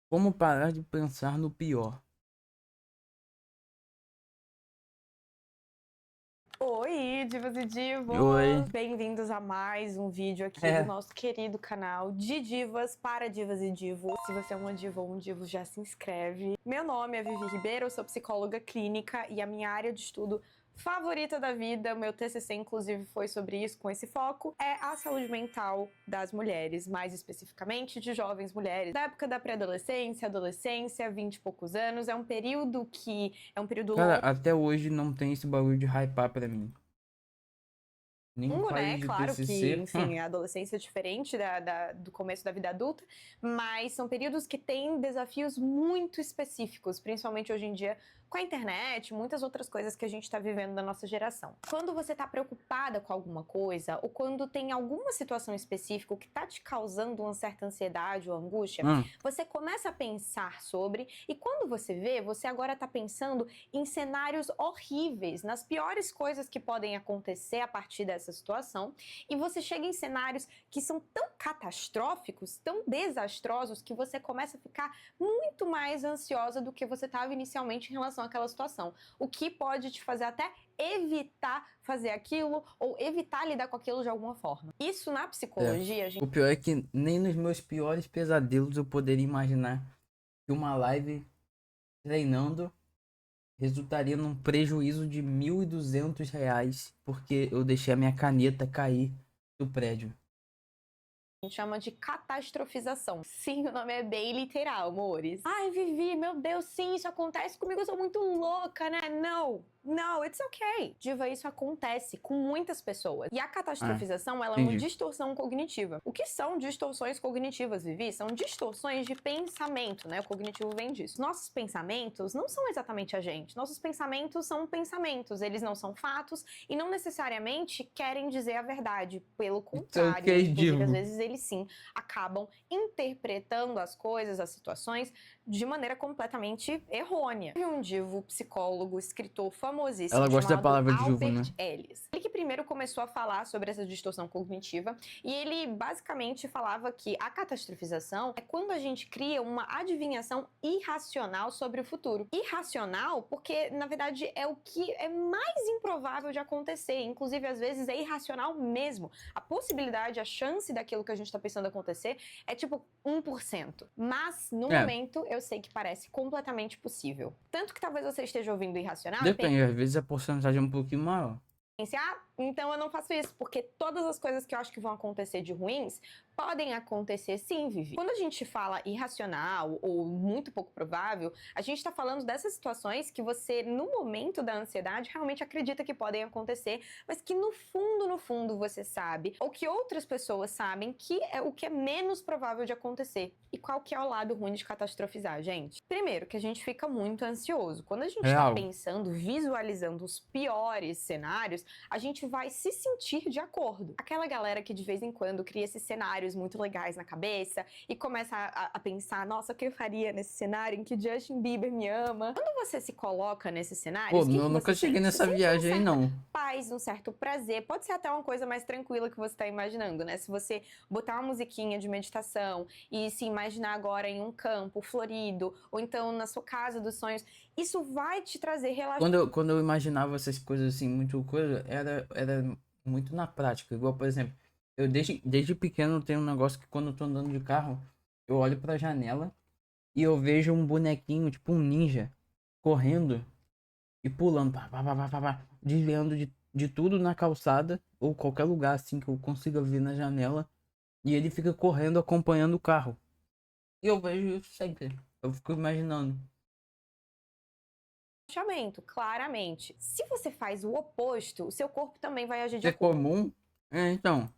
Como parar de pensar no pior? Oi, divas e Oi. divos! Bem-vindos a mais um vídeo aqui do É. nosso querido canal de divas para divas e divos. Se você é uma diva ou um divo, já se inscreve. Meu nome é Vivi Ribeiro, eu sou psicóloga clínica e a minha área de estudo favorita da vida, meu TCC inclusive foi sobre isso, com esse foco, é a saúde mental das mulheres, mais especificamente de jovens mulheres, da época da pré-adolescência, adolescência, 20 e poucos anos. É um período Cara, longo, até hoje não tem esse bagulho de hypar pra mim. Nem fase né? de Claro que, TCC. enfim, a adolescência é diferente do começo da vida adulta, mas são períodos que têm desafios muito específicos, principalmente hoje em dia com a internet, muitas outras coisas que a gente está vivendo na nossa geração. Quando você está preocupada com alguma coisa, ou quando tem alguma situação específica que está te causando uma certa ansiedade ou angústia, você começa a pensar sobre, e quando você vê, você agora está pensando em cenários horríveis, nas piores coisas que podem acontecer a partir dessa situação, e você chega em cenários que são tão catastróficos, tão desastrosos, que você começa a ficar muito mais ansiosa do que você estava inicialmente em relação àquela situação, o que pode te fazer até evitar fazer aquilo ou evitar lidar com aquilo de alguma forma. Isso na É. psicologia, a gente... O pior é que nem nos meus piores pesadelos eu poderia imaginar que uma live treinando resultaria num prejuízo de R$ 1.200 porque eu deixei a minha caneta cair do prédio. A gente chama de catastrofização. Sim, o nome é bem literal, amores. Ai, Vivi, meu Deus, sim, isso acontece comigo, eu sou muito louca, né? Não, it's okay. Diva, isso acontece com muitas pessoas. E a Ah, catastrofização, ela é uma entendi. distorção cognitiva. O que são distorções cognitivas, Vivi? São distorções de pensamento, né? O cognitivo vem disso. Nossos pensamentos não são exatamente a gente. Nossos pensamentos são pensamentos, eles não são fatos e não necessariamente querem dizer a verdade. Pelo Então, o que contrário, é inclusive, às divo? vezes eles sim acabam interpretando as coisas, as situações, de maneira completamente errônea. Teve um divo, psicólogo, escritor Ela famosíssimo gosta da chamado palavra divo, né? Albert Ellis. Ele que primeiro começou a falar sobre essa distorção cognitiva e ele basicamente falava que a catastrofização é quando a gente cria uma adivinhação irracional sobre o futuro. Irracional porque, na verdade, é o que é mais improvável de acontecer. Inclusive, às vezes, é irracional mesmo. A possibilidade, a chance daquilo que a gente está pensando acontecer é tipo 1%. Mas, no É, momento, eu sei que parece completamente possível. Tanto que talvez você esteja ouvindo irracional e depende, às vezes a porcentagem é um pouquinho maior. pense, ah, então eu não faço isso, porque todas as coisas que eu acho que vão acontecer de ruins podem acontecer sim, Vivi. Quando a gente fala irracional ou muito pouco provável, a gente tá falando dessas situações que você, no momento da ansiedade, realmente acredita que podem acontecer, mas que no fundo você sabe, ou que outras pessoas sabem, que é o que é menos provável de acontecer. E qual que é o lado ruim de catastrofizar, gente? Primeiro, que a gente fica muito ansioso. Quando a gente tá Real. pensando, visualizando os piores cenários, a gente vai se sentir de acordo. Aquela galera que de vez em quando cria esses cenários muito legais na cabeça e começa a pensar, nossa, o que eu faria nesse cenário em que Justin Bieber me ama? Quando você se coloca nesses Pô, cenários, o que, eu que nunca você cheguei sente? Você nessa sente uma viagem aí, certa não. paz, um certo prazer. Pode ser até uma coisa mais tranquila que você está imaginando, né? Se você botar uma musiquinha de meditação e se imaginar agora em um campo florido, ou então na sua casa dos sonhos, isso vai te trazer relaxamento. Quando eu imaginava essas coisas assim, muito coisa, era muito na prática. Igual, por exemplo, eu desde pequeno tenho um negócio que quando eu tô andando de carro, eu olho pra janela e eu vejo um bonequinho, tipo um ninja, correndo e pulando, desviando de tudo na calçada ou qualquer lugar assim que eu consiga ver na janela. E ele fica correndo acompanhando o carro. E eu vejo isso sempre. Eu fico imaginando. Claramente. Se você faz o oposto, o seu corpo também vai agir de É acordo. comum? É, então.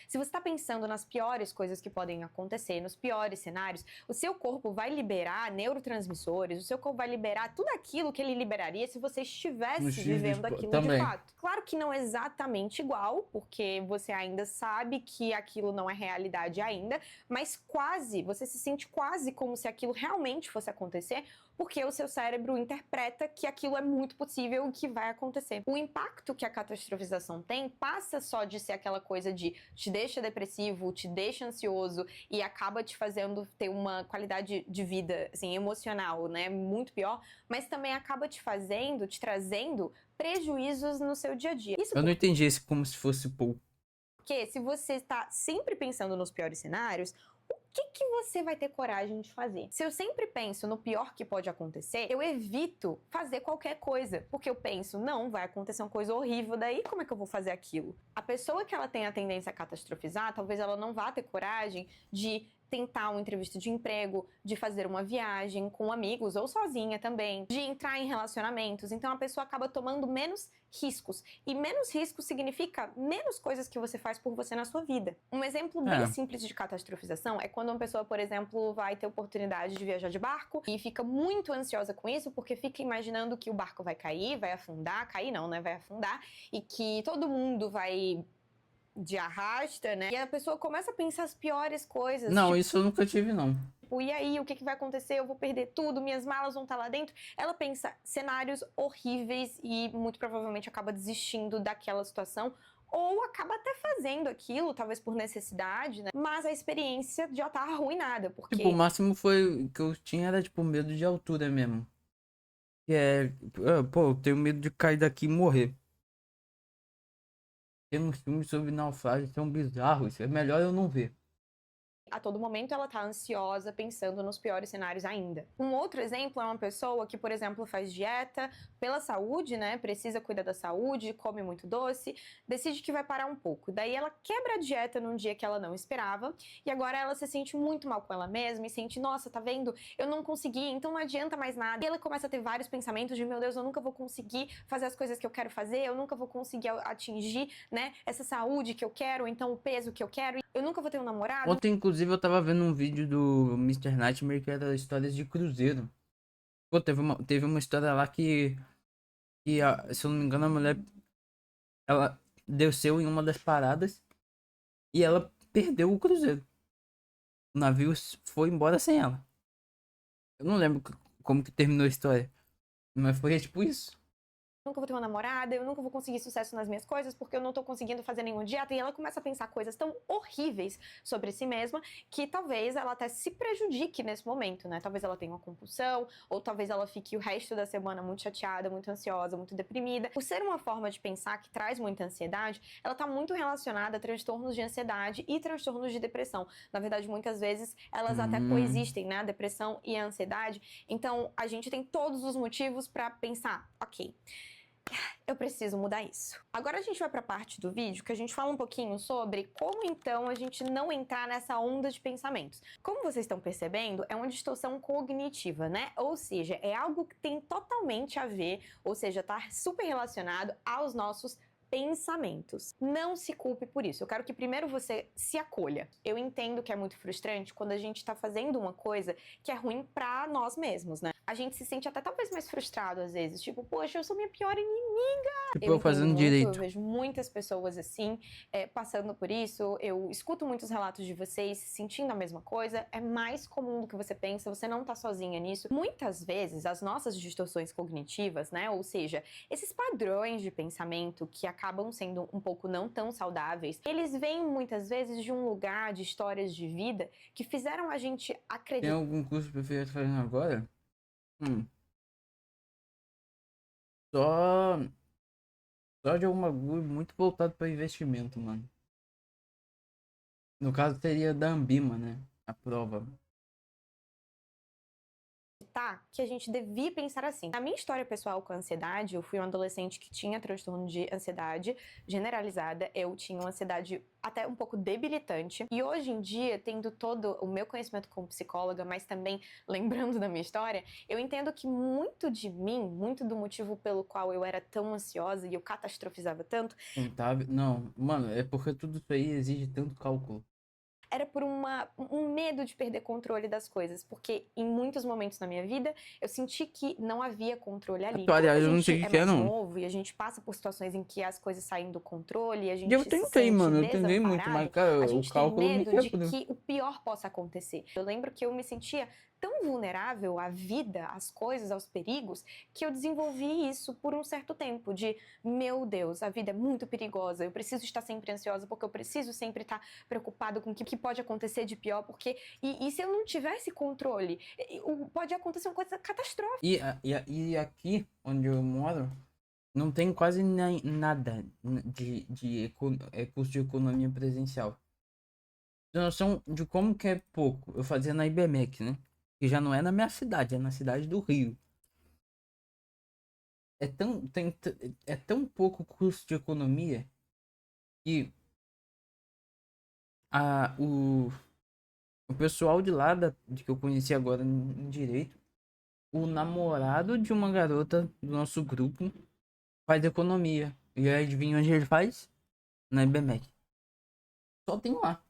Se você está pensando nas piores coisas que podem acontecer, nos piores cenários, o seu corpo vai liberar neurotransmissores, o seu corpo vai liberar tudo aquilo que ele liberaria se você Nos estivesse X vivendo aquilo de também. fato. Claro que não exatamente igual, porque você ainda sabe que aquilo não é realidade ainda, mas quase, você se sente quase como se aquilo realmente fosse acontecer, porque o seu cérebro interpreta que aquilo é muito possível e que vai acontecer. O impacto que a catastrofização tem passa só de ser aquela coisa de te deixa depressivo, te deixa ansioso e acaba te fazendo ter uma qualidade de vida, assim, emocional, né, muito pior, mas também acaba te trazendo prejuízos no seu dia a dia. Isso Eu não entendi isso como se fosse pouco. porque se você está sempre pensando nos piores cenários, o que você vai ter coragem de fazer? Se eu sempre penso no pior que pode acontecer, eu evito fazer qualquer coisa, porque eu penso, não, vai acontecer uma coisa horrível, daí como é que eu vou fazer aquilo? A pessoa que ela tem a tendência a catastrofizar, talvez ela não vá ter coragem de tentar uma entrevista de emprego, de fazer uma viagem com amigos ou sozinha também, de entrar em relacionamentos. Então a pessoa acaba tomando menos riscos. E menos riscos significa menos coisas que você faz por você na sua vida. Um exemplo bem simples de catastrofização é quando uma pessoa, por exemplo, vai ter oportunidade de viajar de barco e fica muito ansiosa com isso porque fica imaginando que o barco vai cair, vai afundar, cair não, né? Vai afundar e que todo mundo vai de arrasta, né? E a pessoa começa a pensar as piores coisas. Não, isso eu nunca tive, não. E aí, o que vai acontecer? Eu vou perder tudo, minhas malas vão estar lá dentro. Ela pensa cenários horríveis e muito provavelmente acaba desistindo daquela situação ou acaba até fazendo aquilo, talvez por necessidade, né? Mas a experiência já tá arruinada, porque... Tipo, o máximo foi que eu tinha era, tipo, medo de altura mesmo. Que é, pô, eu tenho medo de cair daqui e morrer. Tem uns filmes sobre naufrágio, são bizarros, é melhor eu não ver. A todo momento ela tá ansiosa, pensando nos piores cenários ainda. Um outro exemplo é uma pessoa que, por exemplo, faz dieta pela saúde, né? Precisa cuidar da saúde, come muito doce, decide que vai parar um pouco. Daí ela quebra a dieta num dia que ela não esperava e agora ela se sente muito mal com ela mesma e sente, nossa, tá vendo? Eu não consegui, então não adianta mais nada. E ela começa a ter vários pensamentos de, meu Deus, eu nunca vou conseguir fazer as coisas que eu quero fazer, eu nunca vou conseguir atingir, né? Essa saúde que eu quero, então o peso que eu quero, eu nunca vou ter um namorado. Ontem, inclusive, eu tava vendo um vídeo do Mr. Nightmare que era histórias de cruzeiro. Pô, teve uma história lá se eu não me engano, a mulher, ela desceu em uma das paradas e ela perdeu o cruzeiro. O navio foi embora sem ela. Eu não lembro como que terminou a história, mas foi tipo isso. Nunca vou ter uma namorada, eu nunca vou conseguir sucesso nas minhas coisas porque eu não tô conseguindo fazer nenhuma dieta. E ela começa a pensar coisas tão horríveis sobre si mesma que talvez ela até se prejudique nesse momento, né? Talvez ela tenha uma compulsão, ou talvez ela fique o resto da semana muito chateada, muito ansiosa, muito deprimida. Por ser uma forma de pensar que traz muita ansiedade, ela tá muito relacionada a transtornos de ansiedade e transtornos de depressão. Na verdade, muitas vezes elas até coexistem, né? A depressão e a ansiedade. Então, a gente tem todos os motivos para pensar, ok, eu preciso mudar isso. Agora a gente vai para a parte do vídeo que a gente fala um pouquinho sobre como então a gente não entrar nessa onda de pensamentos. Como vocês estão percebendo, é uma distorção cognitiva, né? Ou seja, é algo que tem totalmente a ver, ou seja, tá super relacionado aos nossos pensamentos. Não se culpe por isso. Eu quero que primeiro você se acolha. Eu entendo que é muito frustrante quando a gente tá fazendo uma coisa que é ruim pra nós mesmos, né? A gente se sente até talvez mais frustrado às vezes. Tipo, poxa, eu sou minha pior inimiga. Tipo, Eu eu fazendo entendo muito, direito. eu vejo muitas pessoas assim, passando por isso. Eu escuto muitos relatos de vocês sentindo a mesma coisa. É mais comum do que você pensa, você não tá sozinha nisso. Muitas vezes, as nossas distorções cognitivas, né? Ou seja, esses padrões de pensamento que acabam sendo um pouco não tão saudáveis, eles vêm muitas vezes de um lugar, de histórias de vida que fizeram a gente acreditar. Tem algum curso preferido fazendo agora? Só, só de alguma coisa muito voltado para investimento, mano. No caso seria da Ambima, né? A prova. Que a gente devia pensar assim. Na minha história pessoal com a ansiedade, eu fui uma adolescente que tinha transtorno de ansiedade generalizada, eu tinha uma ansiedade até um pouco debilitante, e hoje em dia, tendo todo o meu conhecimento como psicóloga, mas também lembrando da minha história, eu entendo que muito de mim, muito do motivo pelo qual eu era tão ansiosa e eu catastrofizava tanto, Contábil. Não, mano, é porque tudo isso aí exige tanto cálculo. era por um medo de perder controle das coisas, porque em muitos momentos na minha vida eu senti que não havia controle ali. Quando Aliás, a eu não gente sei o é que é, mais não. novo e a gente passa por situações em que as coisas saem do controle e a E eu gente se tentei, sente mano, eu tentei muito, mas, desamparado, cara, a o gente tem cálculo me medo de quebrou. que o pior possa acontecer. Eu lembro que eu me sentia tão vulnerável à vida, às coisas, aos perigos, que eu desenvolvi isso por um certo tempo, de, meu Deus, a vida é muito perigosa, eu preciso estar sempre ansiosa, porque eu preciso sempre estar preocupada com o que pode acontecer de pior, porque, e se eu não tivesse controle, pode acontecer uma coisa catastrófica. E aqui, onde eu moro, não tem quase nada de curso de economia presencial. Tem noção de como que é pouco. Eu fazia na IBMEC, né? Que já não é na minha cidade, é na cidade do Rio. É tão pouco curso de economia que o pessoal de lá, de que eu conheci agora em direito, o namorado de uma garota do nosso grupo faz economia. E aí, adivinha onde ele faz? Na IBMEC. Só tem lá.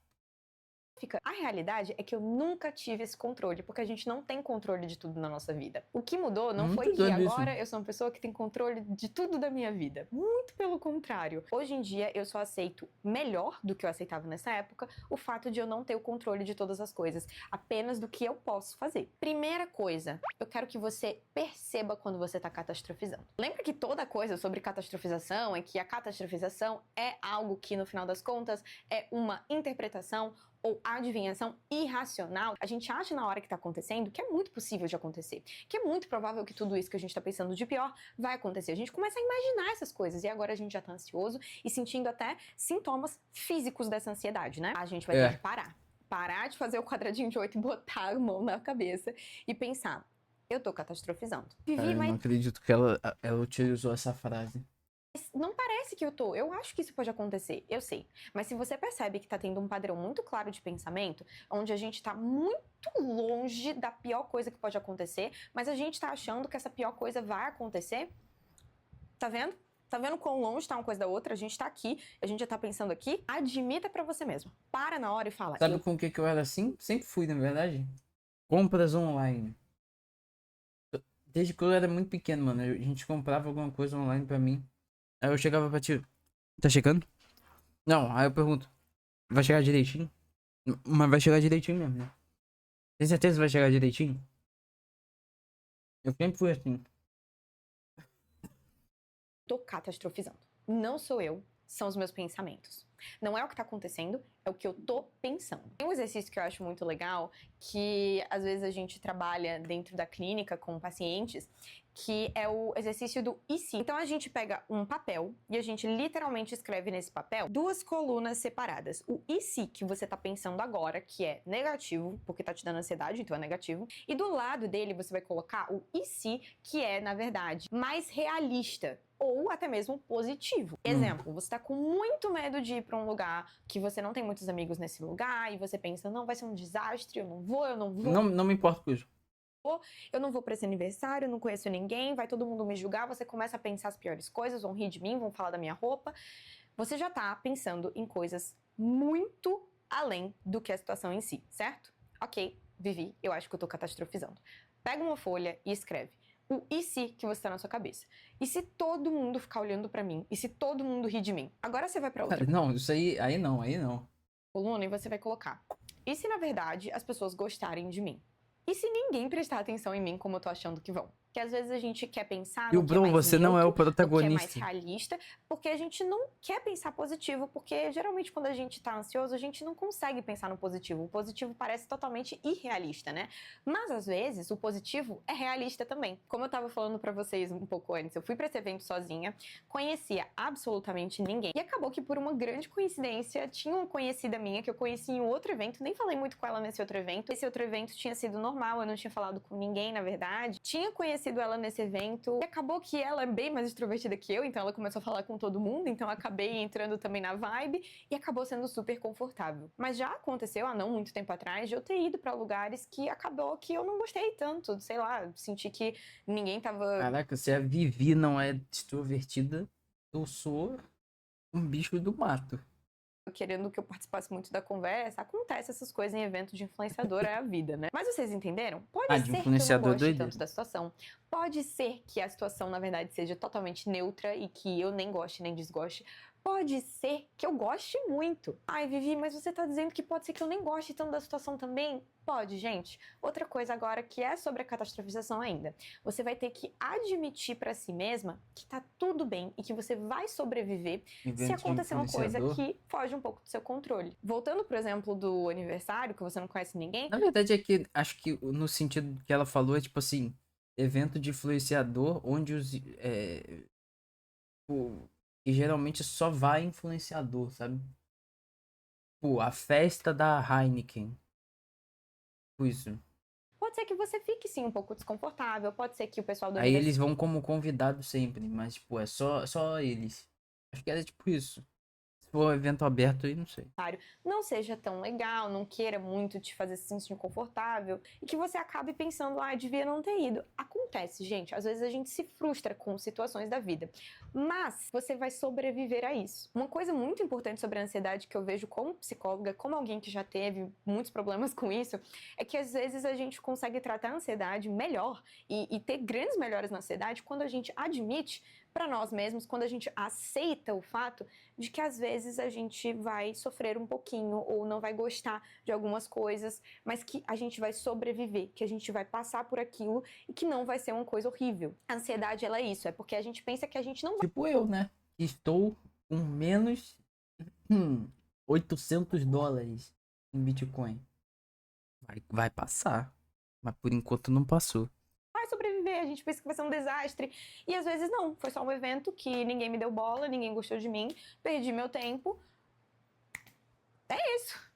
A realidade é que eu nunca tive esse controle, porque a gente não tem controle de tudo na nossa vida. O que mudou não Muito foi que doido agora isso. eu sou uma pessoa que tem controle de tudo da minha vida. Muito pelo contrário. Hoje em dia eu só aceito melhor do que eu aceitava nessa época o fato de eu não ter o controle de todas as coisas, apenas do que eu posso fazer. Primeira coisa, eu quero que você perceba quando você está catastrofizando. Lembra que toda coisa sobre catastrofização é que a catastrofização é algo que, no final das contas, é uma interpretação ou adivinhação irracional. A gente acha na hora que tá acontecendo que é muito possível de acontecer, que é muito provável que tudo isso que a gente tá pensando de pior vai acontecer. A gente começa a imaginar essas coisas e agora a gente já tá ansioso e sentindo até sintomas físicos dessa ansiedade, né? A gente vai ter que parar de fazer o quadradinho de 8 e botar a mão na cabeça e pensar, eu tô catastrofizando. Cara, eu não acredito que ela utilizou essa frase. Não parece que eu tô. Eu acho que isso pode acontecer, eu sei. Mas se você percebe que tá tendo um padrão muito claro de pensamento, onde a gente tá muito longe da pior coisa que pode acontecer, mas a gente tá achando que essa pior coisa vai acontecer, tá vendo? Tá vendo quão longe tá uma coisa da outra? A gente tá aqui, a gente já tá pensando aqui. Admita pra você mesmo. Para na hora e fala. Sabe com o que eu era assim? Sempre fui, na verdade. Compras online. Desde que eu era muito pequeno, mano. A gente comprava alguma coisa online pra mim. Aí eu chegava pra ti. Tá chegando? Não, aí eu pergunto. Vai chegar direitinho? Mas vai chegar direitinho mesmo, né? Tem certeza que vai chegar direitinho? Eu sempre fui assim. Tô catastrofizando. Não sou eu, são os meus pensamentos. Não é o que tá acontecendo, é o que eu tô pensando. Tem um exercício que eu acho muito legal, que às vezes a gente trabalha dentro da clínica com pacientes, que é o exercício do e se. Então a gente pega um papel e a gente literalmente escreve nesse papel duas colunas separadas. O e se que você tá pensando agora, que é negativo, porque tá te dando ansiedade, então é negativo. E do lado dele você vai colocar o e se, que é, na verdade, mais realista. Ou até mesmo positivo. Exemplo, você tá com muito medo de ir pra um lugar que você não tem muitos amigos nesse lugar e você pensa, não, vai ser um desastre, eu não vou. Não me importo com isso. Eu não vou pra esse aniversário, eu não conheço ninguém, vai todo mundo me julgar, você começa a pensar as piores coisas, vão rir de mim, vão falar da minha roupa. Você já tá pensando em coisas muito além do que a situação em si, certo? Ok, Vivi, eu acho que eu tô catastrofizando. Pega uma folha e escreve o e se que você tá na sua cabeça. E se todo mundo ficar olhando pra mim? E se todo mundo rir de mim? Agora você vai pra outra Não, isso aí não. coluna e você vai colocar. E se na verdade as pessoas gostarem de mim? E se ninguém prestar atenção em mim como eu tô achando que vão? Que às vezes a gente quer pensar E o no que é Bruno, mais você não é o neutro, no que é mais protagonista. realista, porque a gente não quer pensar positivo, porque geralmente quando a gente tá ansioso, a gente não consegue pensar no positivo. O positivo parece totalmente irrealista, né? Mas às vezes o positivo é realista também. Como eu tava falando pra vocês um pouco antes, eu fui pra esse evento sozinha, conhecia absolutamente ninguém. E acabou que por uma grande coincidência, tinha uma conhecida minha que eu conheci em outro evento, nem falei muito com ela nesse outro evento. Esse outro evento tinha sido normal, eu não tinha falado com ninguém, na verdade. Tinha conhecido ela nesse evento e acabou que ela é bem mais extrovertida que eu, então ela começou a falar com todo mundo, então eu acabei entrando também na vibe e acabou sendo super confortável. Mas já aconteceu, há não muito tempo atrás, de eu ter ido pra lugares que acabou que eu não gostei tanto, sei lá, senti que ninguém tava... Caraca, se a Vivi não é extrovertida, eu sou um bicho do mato. querendo que eu participasse muito da conversa. Acontece essas coisas em evento de influenciador, é a vida, né? Mas vocês entenderam? Pode de ser que eu não influenciador goste doido. tanto da situação. Pode ser que a situação, na verdade, seja totalmente neutra e que eu nem goste nem desgoste. Pode ser que eu goste muito. Ai, Vivi, mas você tá dizendo que pode ser que eu nem goste tanto da situação também? Pode, gente. Outra coisa agora que é sobre a catastrofização ainda. Você vai ter que admitir pra si mesma que tá tudo bem e que você vai sobreviver se Evento de acontecer uma coisa influenciador. que foge um pouco do seu controle. Voltando pro exemplo do aniversário, que você não conhece ninguém, Na verdade é que acho que no sentido que ela falou é tipo assim, evento de influenciador onde os e geralmente só vai influenciador, sabe? Pô, a festa da Heineken. Tipo isso. pode ser que você fique sim um pouco desconfortável, pode ser que o pessoal do Aí aniversário eles vão como convidado sempre, mas tipo, é só eles. Acho que era tipo isso. Se for um evento aberto aí, não sei. não seja tão legal, não queira muito te fazer se sentir confortável e que você acabe pensando, ah, devia não ter ido. Acontece, gente, às vezes a gente se frustra com situações da vida, mas você vai sobreviver a isso. Uma coisa muito importante sobre a ansiedade que eu vejo como psicóloga, como alguém que já teve muitos problemas com isso, é que às vezes a gente consegue tratar a ansiedade melhor e ter grandes melhoras na ansiedade quando a gente admite para nós mesmos, quando a gente aceita o fato de que às vezes a gente vai sofrer um pouquinho ou não vai gostar de algumas coisas, mas que a gente vai sobreviver, que a gente vai passar por aquilo e que não vai ser uma coisa horrível. A ansiedade, ela é isso, é porque a gente pensa que a gente não vai. Tipo eu, né? Estou com menos hum, $800 em Bitcoin. Vai passar. Mas por enquanto não passou. Vai sobreviver, a gente pensa que vai ser um desastre. E às vezes não, foi só um evento que ninguém me deu bola, ninguém gostou de mim, perdi meu tempo. É isso.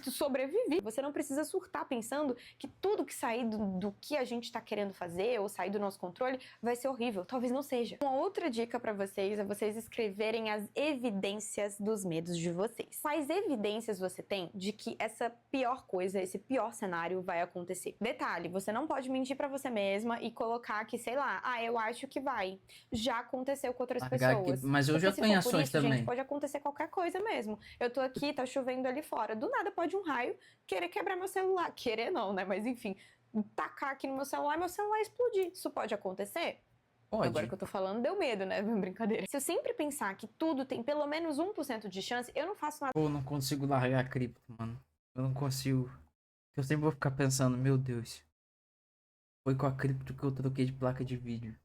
Sobrevivi. Você não precisa surtar pensando que tudo que sair do que a gente tá querendo fazer ou sair do nosso controle vai ser horrível. Talvez não seja. Uma outra dica pra vocês é vocês escreverem as evidências dos medos de vocês. Quais evidências você tem de que essa pior coisa, esse pior cenário vai acontecer? Detalhe, você não pode mentir pra você mesma e colocar que, sei lá, ah, eu acho que vai. Já aconteceu com outras Largar aqui. pessoas. Mas eu Porque já se tô em for por ações isso, gente, também. pode acontecer qualquer coisa mesmo. Eu tô aqui, tá chovendo ali fora. Do nada pode um raio querer quebrar meu celular. Querer não, né? Mas enfim, tacar aqui no meu celular explodir. Isso pode acontecer? Agora Pode. que eu tô falando, deu medo, né? Brincadeira. Se eu sempre pensar que tudo tem pelo menos 1% de chance, eu não faço nada. Pô, eu não consigo largar a cripto, mano. Eu não consigo. Eu sempre vou ficar pensando, meu Deus. Foi com a cripto que eu troquei de placa de vídeo.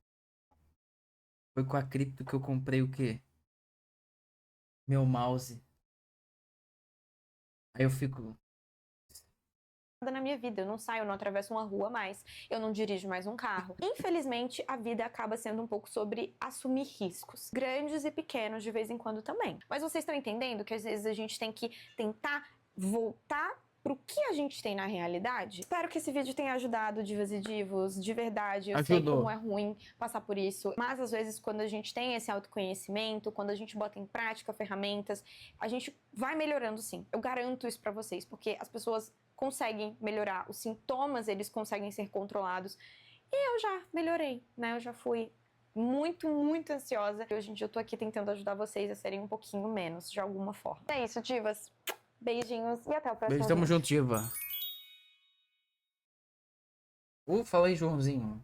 Foi com a cripto que eu comprei o quê? Meu mouse. Aí eu fico. Na minha vida, eu não saio, eu não atravesso uma rua mais, eu não dirijo mais um carro. Infelizmente, a vida acaba sendo um pouco sobre assumir riscos, grandes e pequenos de vez em quando também. Mas vocês estão entendendo que às vezes a gente tem que tentar voltar pro que a gente tem na realidade? Espero que esse vídeo tenha ajudado, divas e divos, de verdade. Eu sei Ajudou. como é ruim passar por isso, mas às vezes quando a gente tem esse autoconhecimento, quando a gente bota em prática ferramentas, a gente vai melhorando sim. Eu garanto isso pra vocês, porque as pessoas conseguem melhorar, os sintomas eles conseguem ser controlados. E eu já melhorei, né? Eu já fui muito, muito ansiosa. E hoje em dia eu tô aqui tentando ajudar vocês a serem um pouquinho menos, de alguma forma. É isso, divas. Beijinhos e até o próximo Beijo, tamo vídeo. junto, Diva. Fala aí, Joãozinho.